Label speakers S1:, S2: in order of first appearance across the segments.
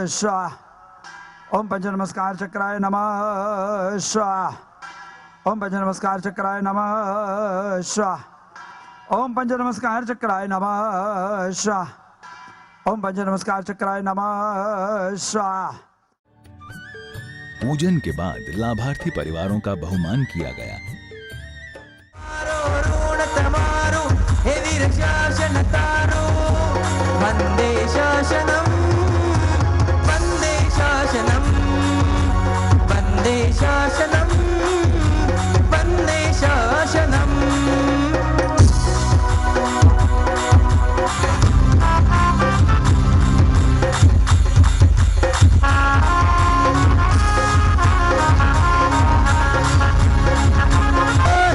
S1: स्वाहा। ओम पंच नमस्कार चक्राय नमः स्वाहा। ओम पंच नमस्कार चक्राय नमः स्वाहा। ओम पंच नमस्कार चक्राय नमः स्वाहा। ओम पंच नमस्कार चक्राय नमः स्वाहा।
S2: पूजन के बाद लाभार्थी परिवारों का बहुमान किया गया।
S3: वंदे शासनम वंदे शासनम वंदे शासनम वंदे शासनम।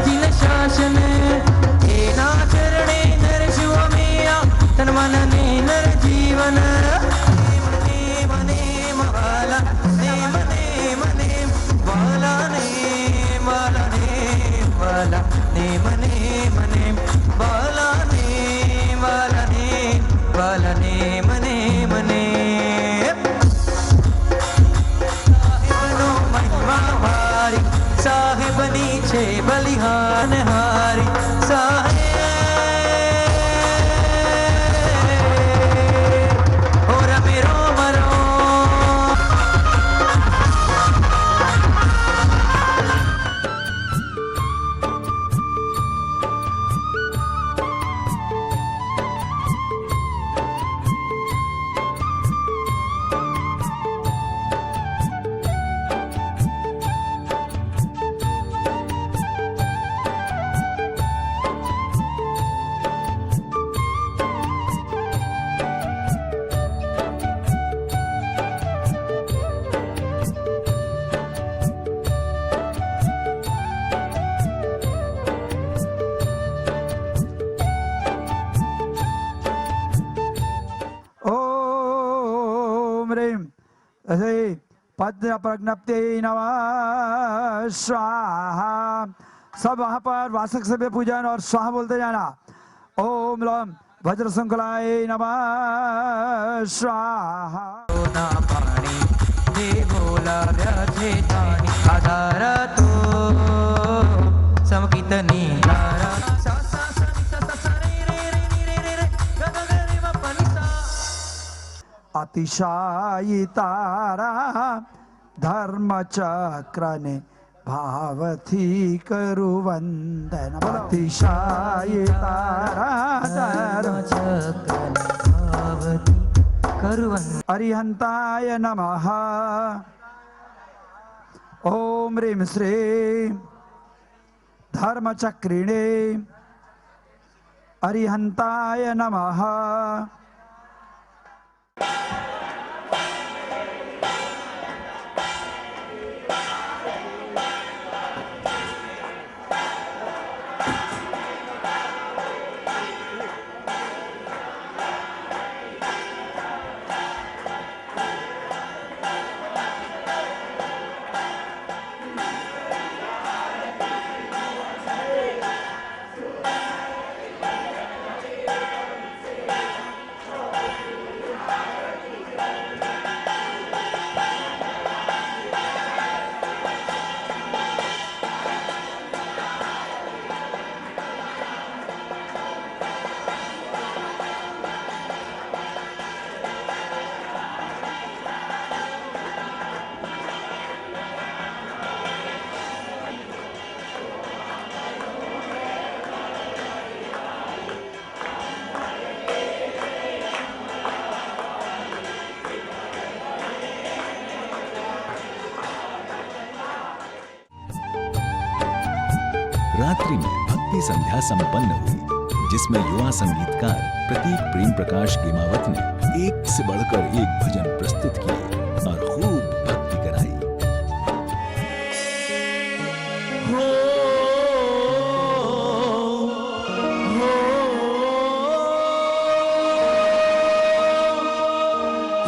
S3: जिन शासन एना चरणे नर शिवमेया तन मन ने नर जीवन ने मने वाला ने मने वाला ने वाला ने वाला ने मने वाला ने वाला ने वाला ने मने साहेबनो महिमा भारी साहेब नीचे बलिहान हारी साहेब और मेरो मरो।
S1: पद्म प्रज्ञप्ति नमः स्वाहा। सब वहां पर वासक सभ्य पूजन और स्वाहा बोलते जाना। ओम लम वज्र संकुलाय नमः स्वाहा।
S3: ना पाणी दे बोला व्याचे ताणी आधार तो समकितनी धारा सा सा सा सा सा रे रे रे रे रे रे ग ग ग रे म प नि सा।
S1: अतिशायी तारा धर्म चक्र ने भावथी करु वंदन। अतिशायी तारा धर्म
S3: चक्र ने भावथी करु वंदन।
S1: अरिहंताय नमः। ओम ह्रीं श्रीं धर्मचक्रिणे अरिहंताय नमः।
S2: रात्रि में भक्ति संध्या संपन्न हुई, जिसमें युवा संगीतकार प्रतीक प्रेम प्रकाश गेमावत ने एक से बढ़कर एक भजन प्रस्तुत किए और खूब भक्ति कराई।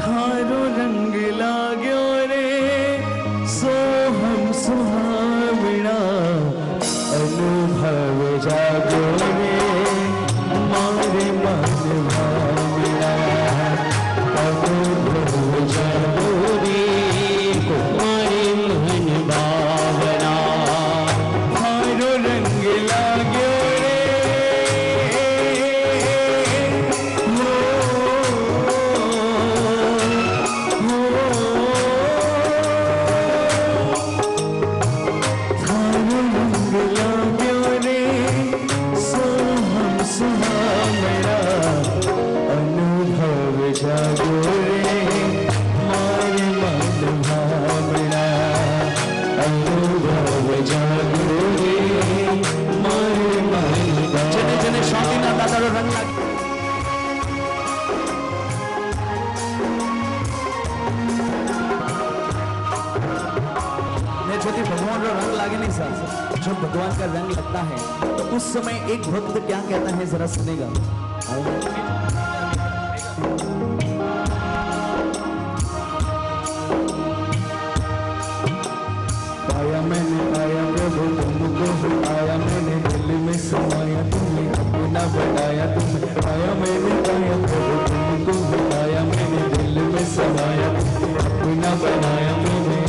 S3: थारो रंग लाग्यो रे सोहम सुहावना अनुभव जागो रे मारे मन भावना अनुभव
S4: जब भगवान का रंग लागे नहीं सर, जब भगवान का रंग लगता है तो उस समय एक भक्त क्या कहता है जरा सुनेगा।
S5: पाया मैंने पाया प्रभु तुमको, पाया मैंने दिल में समाया तुम्हें, अपना बनाया तुम्हें। पाया मैंने पाया प्रभु तुमको, पाया मैंने दिल में समाया, अपना बनाया तुम्हें।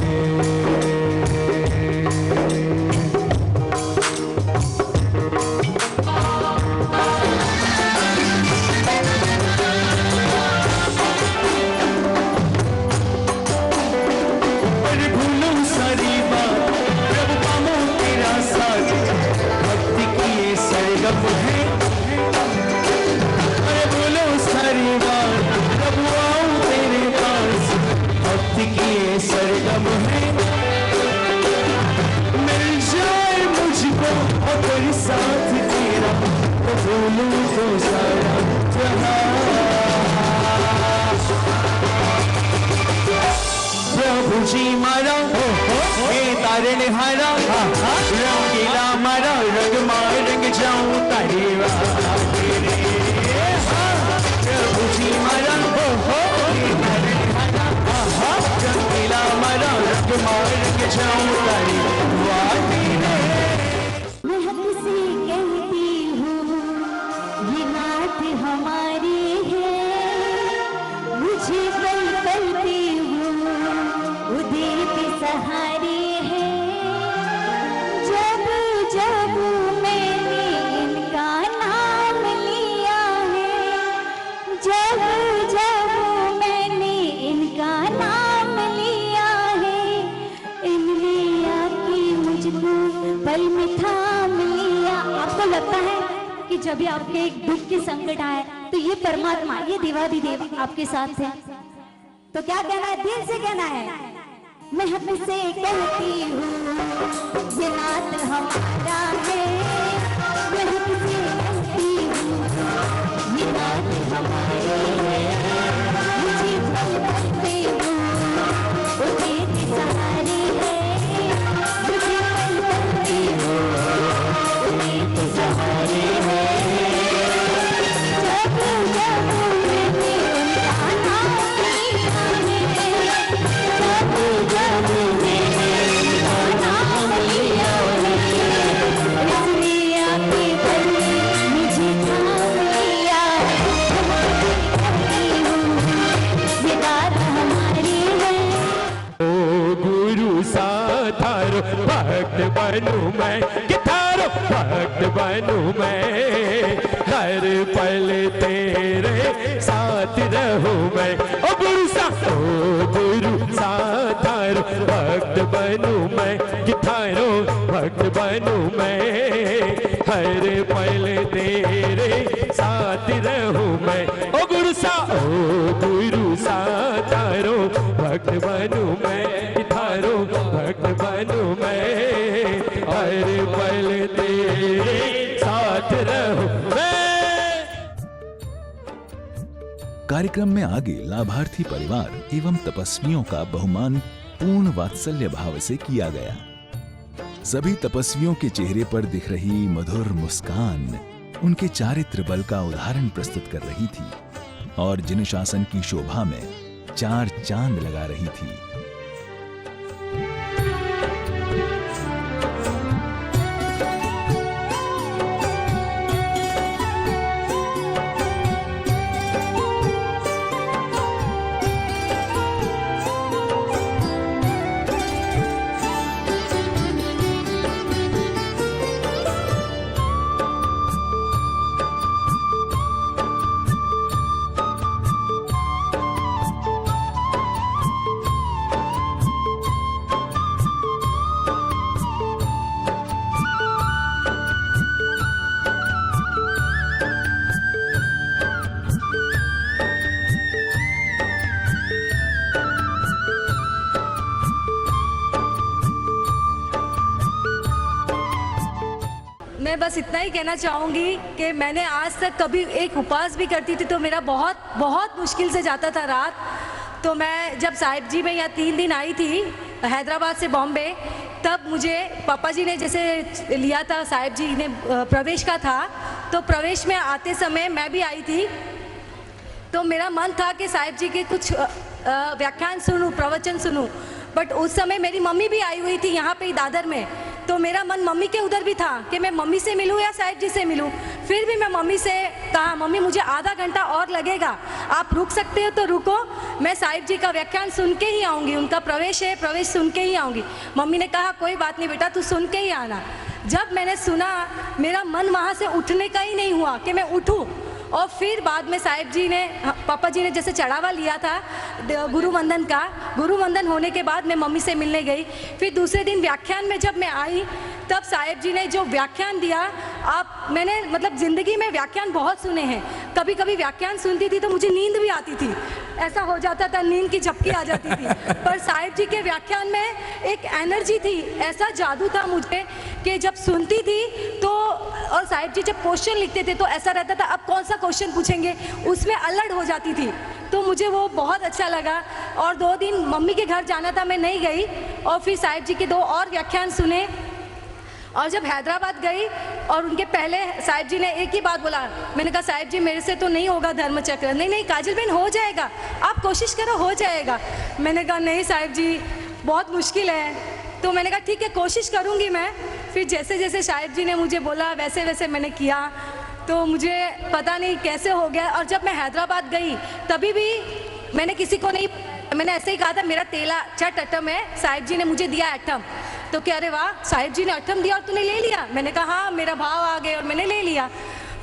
S5: प्रभु जी मारा हे तारण हारा, रंगीला मारा रंग मार रंग जाऊं तारे वाले। प्रभु जी मारा हे तारण हारा, रंगीला मारा रंग मार रंग जाऊं तारे वाले।
S6: महक से कहती हूँ ये नात हमारी है, मुझे पल पलती हूँ उदित सहारे है। जब जब मैंने इनका नाम लिया है, जब जब मैंने इनका नाम लिया है, इनने आके मुझको पल में थाम लिया। आपको लगता है कि जब भी आपके एक दुख के संकट आए तो ये परमात्मा, ये देवाधिदेव आपके साथ है, तो क्या कहना है? दिल से कहना है। मैं हद से कहती हूँ ये नात हमारा है, मैं हद से कहती हूँ ये नात हमारी है। मुझे पल पलते हूँ उदित सहारे है, मुझे पल पलते हूँ उदित सहारे है। जब जब मैंने उनका नाम लिया है, जब जब मैंने उनका नाम लिया है, इसने आके पल मुझे थाम लिया है। कहती हूँ ये बात हमारी है।
S5: ओ गुरु साधारो भक्त बनूं मैं, कितारो भक्त बनूं मैं, हर पल तेरे साथ रहूं मैं। ओ गुरु साधारो भक्त बनूं मैं, कितारो भक्त बनूं मैं, हर पल तेरे साथ रहूं मैं। ओ गुरु साधारो भक्त बनूं मैं, थारो भक्त बनूं मैं, हर पल तेरे साथ रहूं मैं।
S2: कार्यक्रम में आगे लाभार्थी परिवार एवं तपस्वियों का बहुमान पूर्ण वात्सल्य भाव से किया गया। सभी तपस्वियों के चेहरे पर दिख रही मधुर मुस्कान उनके चारित्र बल का उदाहरण प्रस्तुत कर रही थी और जिन शासन की शोभा में चार चांद लगा रही थी।
S7: मैं बस इतना ही कहना चाहूँगी कि मैंने आज तक कभी एक उपवास भी करती थी तो मेरा बहुत मुश्किल से जाता था रात। तो मैं जब साहिब जी में यहाँ 3 दिन आई थी हैदराबाद से बॉम्बे, तब मुझे पापा जी ने जैसे लिया था, साहिब जी ने प्रवेश का था, तो प्रवेश में आते समय मैं भी आई थी। तो मेरा मन था कि साहिब जी के कुछ व्याख्यान सुनूं, प्रवचन सुनूं, बट उस समय मेरी मम्मी भी आई हुई थी यहाँ पे ही दादर में, तो मेरा मन मम्मी के उधर भी था कि मैं मम्मी से मिलूं या साहिब जी से मिलूं। फिर भी मैं मम्मी से कहा, मम्मी मुझे आधा घंटा और लगेगा, आप रुक सकते हो तो रुको, मैं साहिब जी का व्याख्यान सुन के ही आऊँगी, उनका प्रवेश है, प्रवेश सुन के ही आऊँगी। मम्मी ने कहा कोई बात नहीं बेटा, तू सुन के ही आना। जब मैंने सुना, मेरा मन वहाँ से उठने का ही नहीं हुआ कि मैं उठूँ। और फिर बाद में साहिब जी ने, पापा जी ने जैसे चढ़ावा लिया था गुरु वंदन का, गुरु वंदन होने के बाद मैं मम्मी से मिलने गई। फिर दूसरे दिन व्याख्यान में जब मैं आई, तब साहिब जी ने जो व्याख्यान दिया, मैंने मतलब ज़िंदगी में व्याख्यान बहुत सुने हैं, कभी कभी व्याख्यान सुनती थी तो मुझे नींद भी आती थी, ऐसा हो जाता था, नींद की झपकी आ जाती थी। पर साहिब जी के व्याख्यान में एक एनर्जी थी, ऐसा जादू था मुझे कि जब सुनती थी तो, और साहिब जी जब क्वेश्चन लिखते थे तो ऐसा रहता था अब कौन सा क्वेश्चन पूछेंगे, उसमें अलर्ट हो जाती थी। तो मुझे वो बहुत अच्छा लगा। और 2 दिन मम्मी के घर जाना था, मैं नहीं गई, और फिर साहिब जी के 2 और व्याख्यान सुने। और जब हैदराबाद गई और उनके पहले साहिब जी ने एक ही बात बोला, मैंने कहा साहिब जी मेरे से तो नहीं होगा धर्म चक्र। नहीं नहीं काजल बहन हो जाएगा, आप कोशिश करो हो जाएगा। मैंने कहा नहीं साहिब जी बहुत मुश्किल है। तो मैंने कहा ठीक है कोशिश करूँगी मैं। फिर जैसे जैसे साहिब जी ने मुझे बोला वैसे वैसे मैंने किया, तो मुझे पता नहीं कैसे हो गया। और जब मैं हैदराबाद गई तभी भी मैंने किसी को नहीं, मैंने ऐसे ही कहा था मेरा तेला छठ अठम है, साहिब जी ने मुझे दिया अठम। तो कह रहे वाह साहिब जी ने अठम दिया और तूने ले लिया। मैंने कहा हाँ, मेरा भाव आ गए और मैंने ले लिया।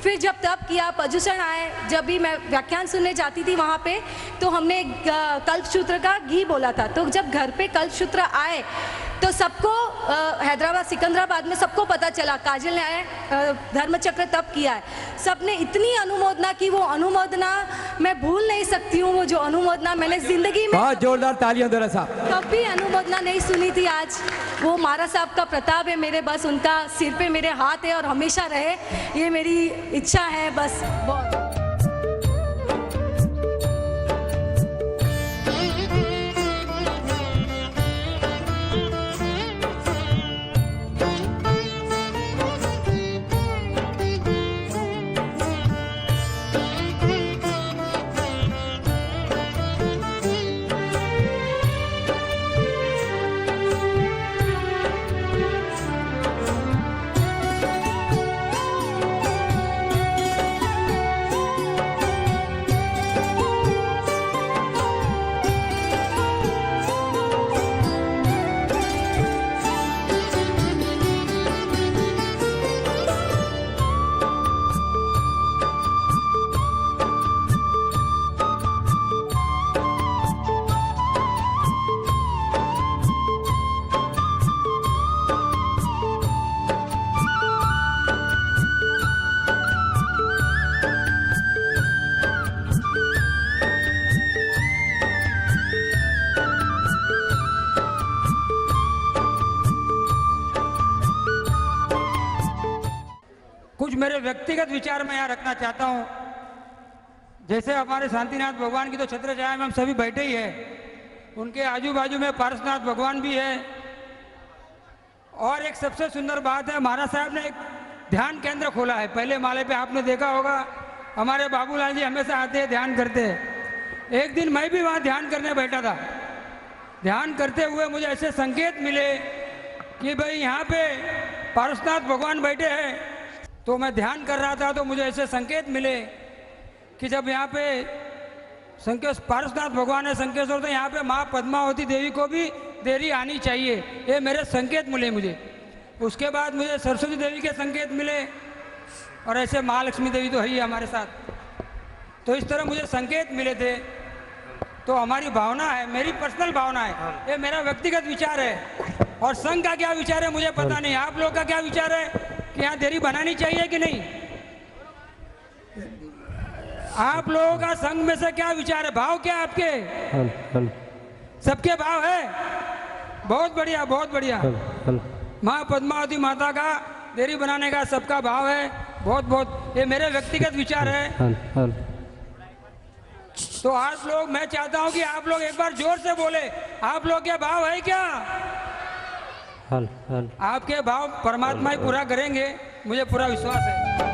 S7: फिर जब तब किया, पजुषण आए, जब भी मैं व्याख्यान सुनने जाती थी वहाँ पे, तो हमने कल्पसूत्र का घी बोला था। तो जब घर पे कल्पसूत्र आए तो सबको हैदराबाद सिकंदराबाद में सबको पता चला काजल ने धर्मचक्र तब किया है। सबने इतनी अनुमोदना की, वो अनुमोदना मैं भूल नहीं सकती हूँ। वो जो अनुमोदना मैंने जिंदगी में
S4: बहुत जोरदार तालियां दो साहब।
S7: कभी अनुमोदना नहीं सुनी थी। आज वो महाराज साहब का प्रताप है मेरे, बस उनका सिर पे मेरे हाथ है और हमेशा रहे, ये मेरी इच्छा है बस। बहुत
S8: कुछ मेरे व्यक्तिगत विचार मैं यहाँ रखना चाहता हूँ। जैसे हमारे शांतिनाथ भगवान की तो छत्र छाया में हम सभी बैठे ही हैं, उनके आजू बाजू में पारसनाथ भगवान भी है। और एक सबसे सुंदर बात है, महाराज साहब ने एक ध्यान केंद्र खोला है। पहले माले पे आपने देखा होगा, हमारे बाबूलाल जी हमेशा आते हैं, ध्यान करते हैं। एक दिन मैं भी वहाँ ध्यान करने बैठा था। ध्यान करते हुए मुझे ऐसे संकेत मिले कि भाई यहाँ पे पारसनाथ भगवान बैठे हैं। तो मैं ध्यान कर रहा था तो मुझे ऐसे संकेत मिले कि जब यहाँ पे पारसनाथ भगवान है संकेश्वर, तो यहाँ पे माँ पद्मावती देवी को भी देरी आनी चाहिए। ये मेरे संकेत मिले मुझे। उसके बाद मुझे सरस्वती देवी के संकेत मिले, और ऐसे महालक्ष्मी देवी तो है ही हमारे साथ। तो इस तरह मुझे संकेत मिले थे। तो हमारी भावना है, मेरी पर्सनल भावना है, ये मेरा व्यक्तिगत विचार है। और संघ का क्या विचार है मुझे पता नहीं। आप लोग का क्या विचार है कि यहाँ देरी बनानी चाहिए कि नहीं? आप लोगों का संघ में से क्या विचार है? भाव क्या आपके? सबके भाव है? बहुत बढ़िया, बहुत बढ़िया। माँ पद्मावती माता का देरी बनाने का सबका भाव है। बहुत बहुत, ये मेरे व्यक्तिगत विचार है। तो आप लोग, मैं चाहता हूं कि आप लोग एक बार जोर से बोले, आप लोग के भाव है क्या?
S3: हल हल
S8: आपके भाव परमात्मा ही पूरा करेंगे, मुझे पूरा विश्वास है।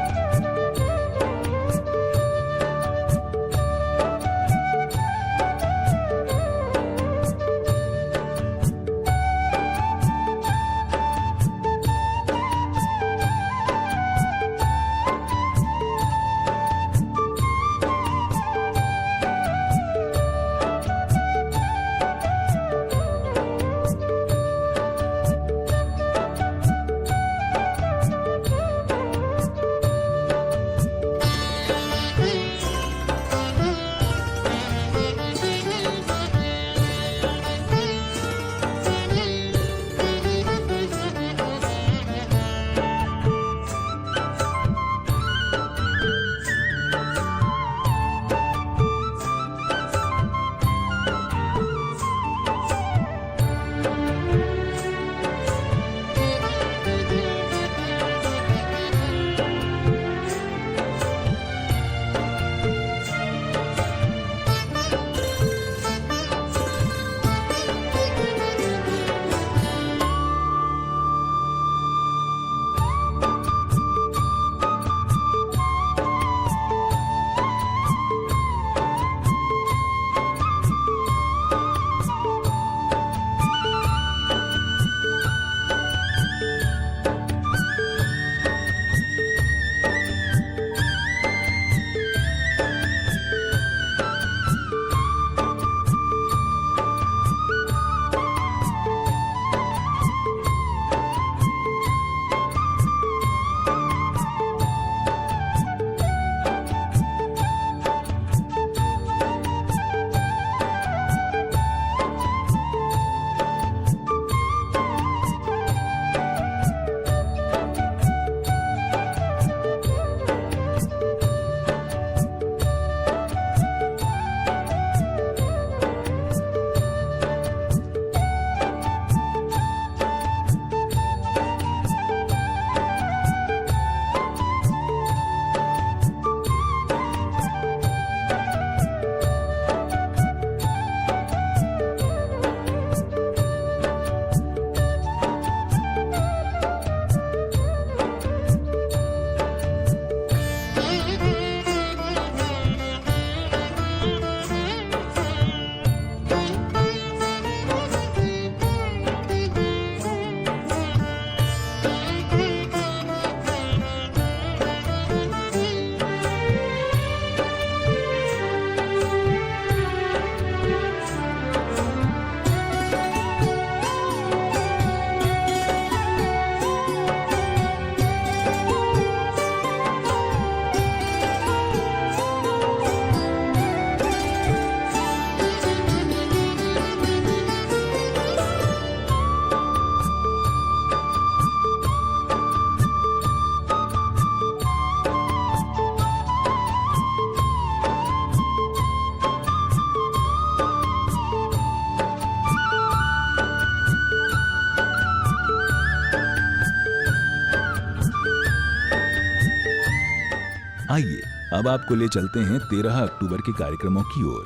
S2: आइए अब आपको ले चलते हैं 13 अक्टूबर के कार्यक्रमों की ओर,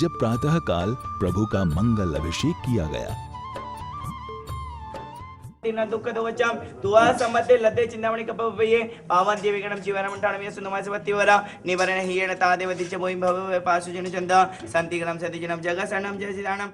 S2: जब प्रातः काल प्रभु का मंगल अभिषेक किया गया।
S9: दुःखदोचम तुवा सम्मते लते चिंतामणि कपवये पावन देवीगणम जीवनम ठाणमे सुनमासवत्तिवरा निवरण हियेण तादेवति च मोहि भव पासु जन चंद संतिगणम सतिजनम जगसनम जयसिदानम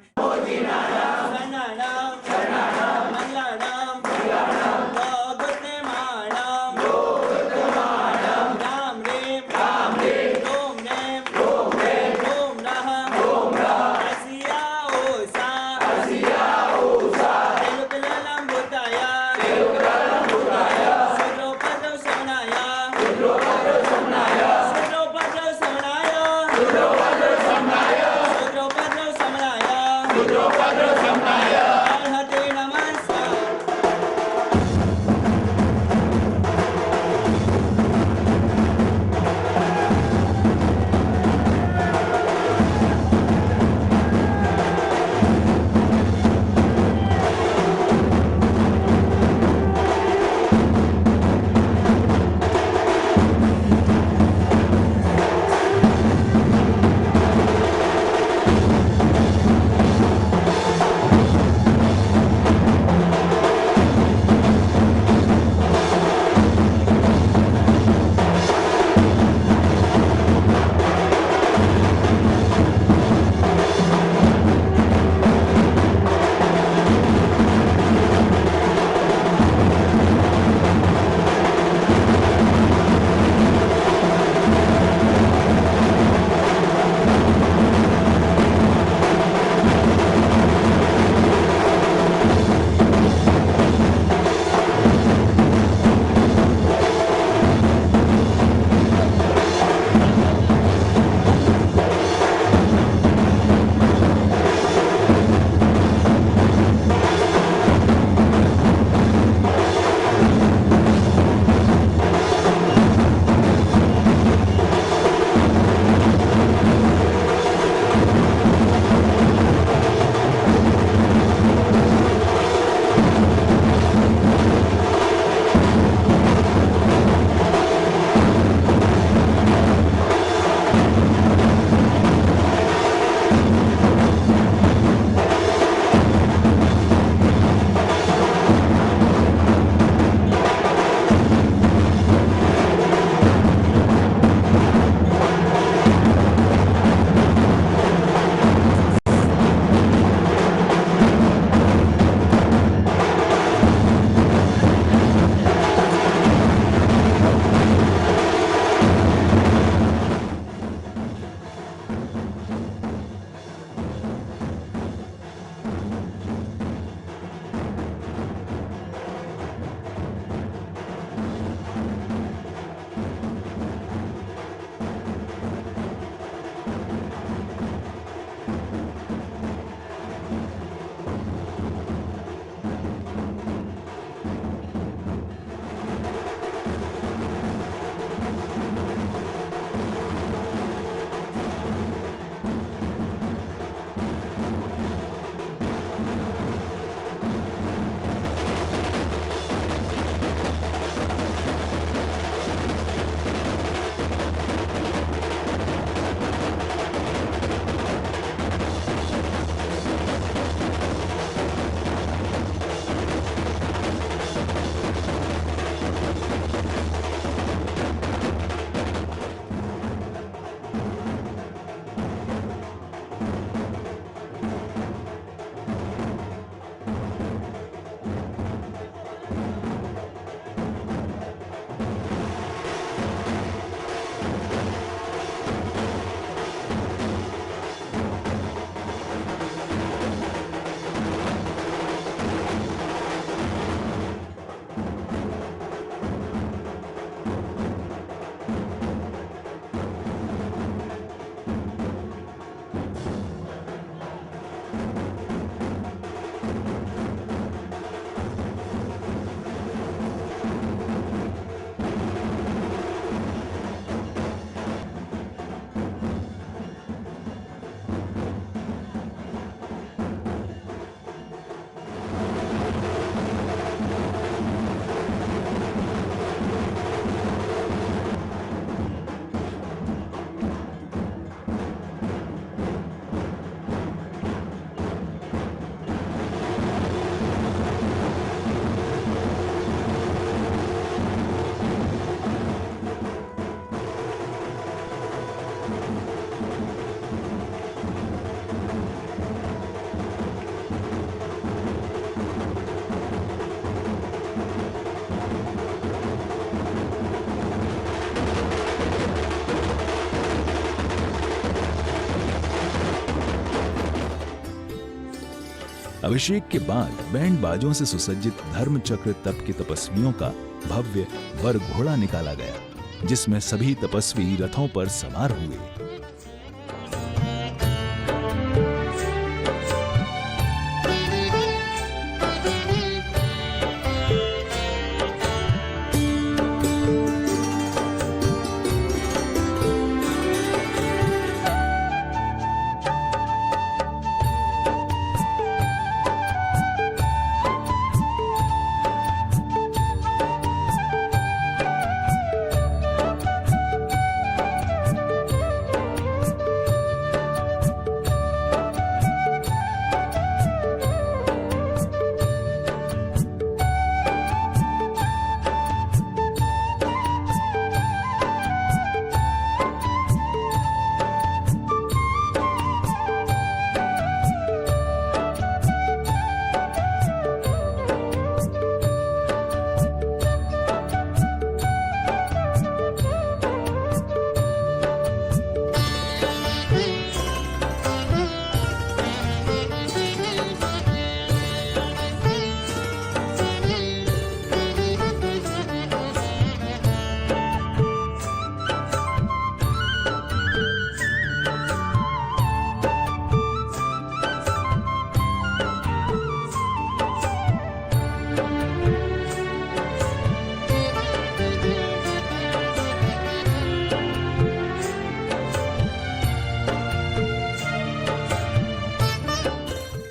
S2: अभिषेक के बाद बैंड बाजों से सुसज्जित धर्म चक्र तप के तपस्वियों का भव्य वर घोड़ा निकाला गया, जिसमें सभी तपस्वी रथों पर सवार हुए।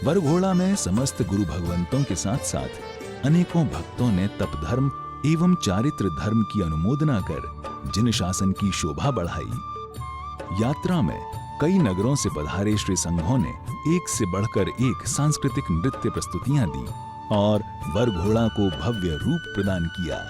S2: वरघोड़ा में समस्त गुरु भगवंतों के साथ साथ अनेकों भक्तों ने तप धर्म एवं चारित्र धर्म की अनुमोदना कर जिन शासन की शोभा बढ़ाई। यात्रा में कई नगरों से पधारे श्री संघों ने एक से बढ़कर एक सांस्कृतिक नृत्य प्रस्तुतियां दी और वरघोड़ा को भव्य रूप प्रदान किया।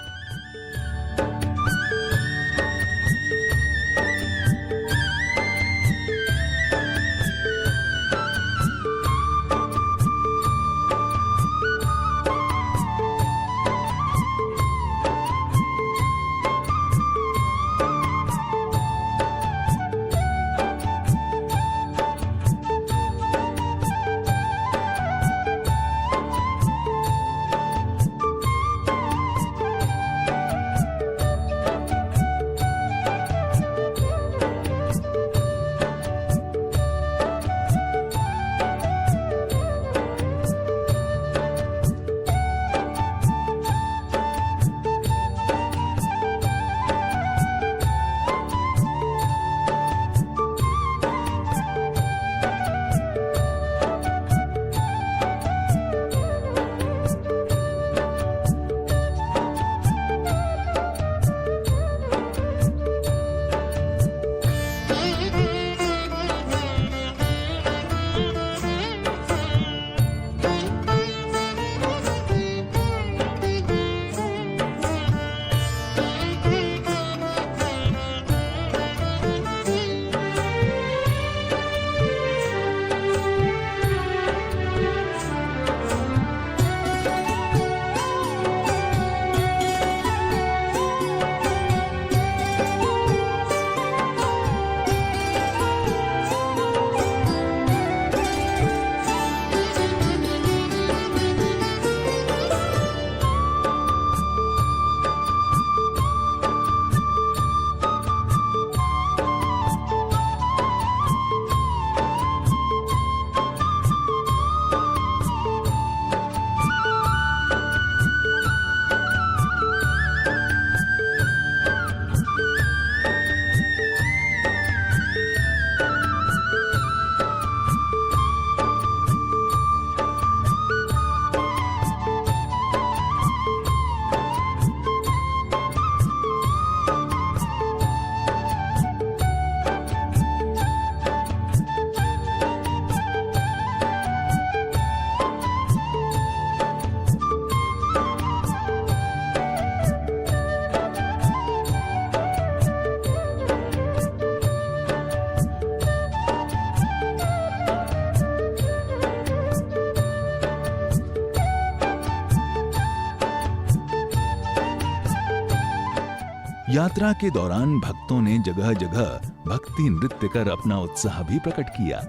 S2: यात्रा के दौरान भक्तों ने जगह जगह भक्ति नृत्य कर अपना उत्साह भी प्रकट किया।